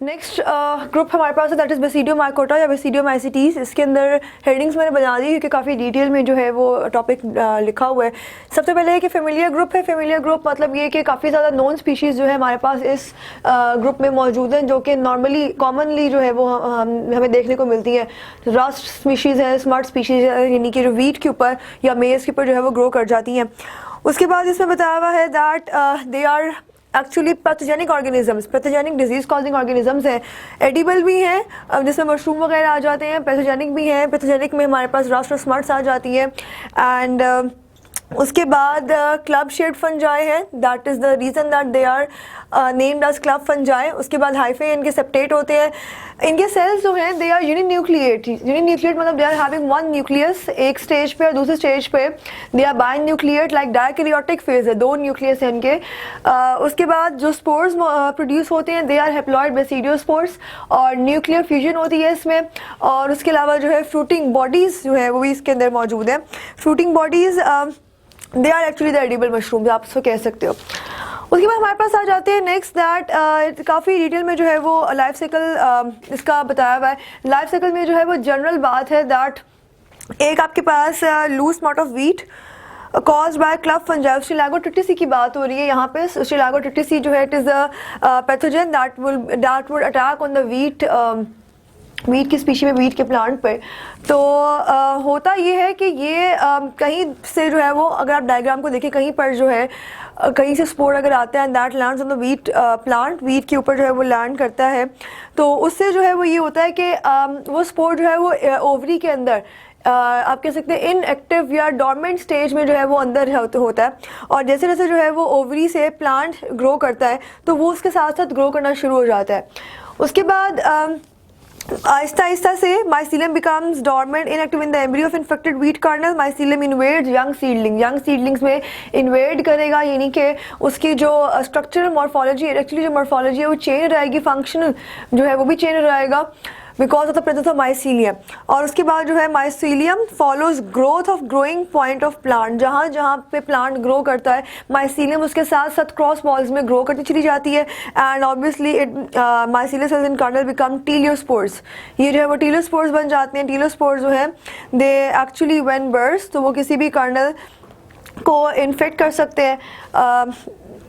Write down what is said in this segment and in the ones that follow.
Next group हमारे पास है that is basidium mycota या बेसिडियम माइसिटीज़। इसके अंदर हेडिंग्स मैंने बना दी क्योंकि काफ़ी डिटेल में जो है वो टॉपिक लिखा हुआ है। सबसे पहले है कि फेमिलियर ग्रुप है। फेमिलियर ग्रुप मतलब ये कि काफ़ी ज़्यादा नॉन स्पीशीज़ जो है हमारे पास इस ग्रुप में मौजूद हैं, जो कि नॉर्मली कॉमनली जो है वो हमें देखने को मिलती हैं। रास्ट स्पीशीज़ है, स्मार्ट स्पीशीज़ है, यानी कि जो वीट के ऊपर या मेज़ के ऊपर जो है वो ग्रो कर जाती हैं। उसके बाद इसमें बताया हुआ है that they are actually pathogenic organisms, pathogenic disease causing organisms हैं। एडिबल भी हैं जिसमें मशरूम वगैरह आ जाते हैं, पैथोजेनिक भी हैं। पैथोजेनिक में हमारे पास रास्ट्रो स्मार्ट्स आ जाती हैं। एंड उसके बाद क्लब शेड फंजाई है, that is the reason that they are named as club fungi. उसके बाद हाइफे इनके सेप्टेट होते हैं। इनके सेल्स जो हैं दे आर यूनिन्यूक्लिएट। यूनिन्यूक्लिएट मतलब they are having one nucleus एक स्टेज पे और दूसरे स्टेज पे they are binucleate like dikaryotic phase है, दो न्यूक्लियस हैं इनके। उसके बाद जो स्पोर्स प्रोड्यूस होते हैं दे आर हैप्लॉइड बेसिडियोस्पोर्स और न्यूक्लियर फ्यूजन होती है इसमें। और उसके अलावा जो है फ्रूटिंग बॉडीज़ जो है वो भी इसके अंदर मौजूद है। Fruiting bodies they are actually the edible mushroom, आप इसको कह सकते हो। उसके बाद हमारे पास आ जाते हैं नेक्स्ट दैट काफ़ी डिटेल में जो है वो लाइफ साइकिल इसका बताया हुआ है। लाइफ साइकिल में जो है वो जनरल बात है दैट एक आपके पास loose spot of wheat cause by club fungi. स्टिलागोटिटिसी की बात हो रही है यहाँ पे। स्टिलागोटिटिसी जो है it is a pathogen that would attack on the wheat की स्पीशी में, वीट के प्लांट पे। तो होता ये है कि ये कहीं से जो है वो, अगर आप डायग्राम को देखें, कहीं पर जो है कहीं से स्पोर अगर आता है that lands on the wheat plant, wheat के ऊपर जो है वो लैंड करता है, तो उससे जो है वो ये होता है कि वो स्पोर जो है वो ओवरी के अंदर आप कह सकते हैं इनएक्टिव या डॉर्मेंट स्टेज में जो है वो अंदर होता है। और जैसे जैसे जो है वो ओवरी से प्लांट ग्रो करता है तो वो उसके साथ साथ ग्रो करना शुरू हो जाता है। उसके बाद आहिस्ता आहिस्ता से mycelium becomes dormant inactive in the embryo of infected wheat kernel. Mycelium invades young seedling, young seedlings में इन्वेड करेगा, यानी कि उसकी जो स्ट्रक्चरल मॉर्फोलॉजी, एक्चुअली जो मॉर्फोलॉजी है वो चेंज रहेगी, फंक्शनल जो है वो भी चेंज रहेगा because of the presence of mycelium. और उसके बाद जो है mycelium follows growth of growing point of plant. जहाँ जहाँ पे प्लांट ग्रो करता है माइसीलियम उसके साथ साथ क्रॉस बॉल्स में ग्रो करती चली जाती है। And obviously it mycelial cells in kernel become teliospores. ये जो है वो टीलियोस्पोर्स बन जाते हैं। टीलियोस्पोर्स जो है दे एक्चुअली व्हेन बर्स्ट, तो वो किसी भी कर्नल को इन्फेक्ट कर सकते हैं।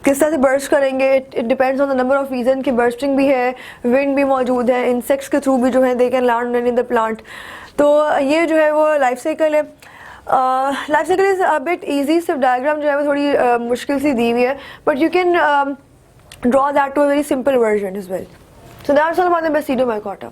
किस तरह से बर्स्ट करेंगे it depends on the number of region की। बर्स्टिंग भी है, विंड भी मौजूद है, इंसेक्ट्स के थ्रू भी जो है they can land in the plant. तो ये जो है वो लाइफ साइकिल है। Life cycle is a bit easy, सिर्फ डायग्राम जो है वो थोड़ी मुश्किल सी दी हुई है, but you can draw that to a very simple version as well. So that's all about the basidium mycota.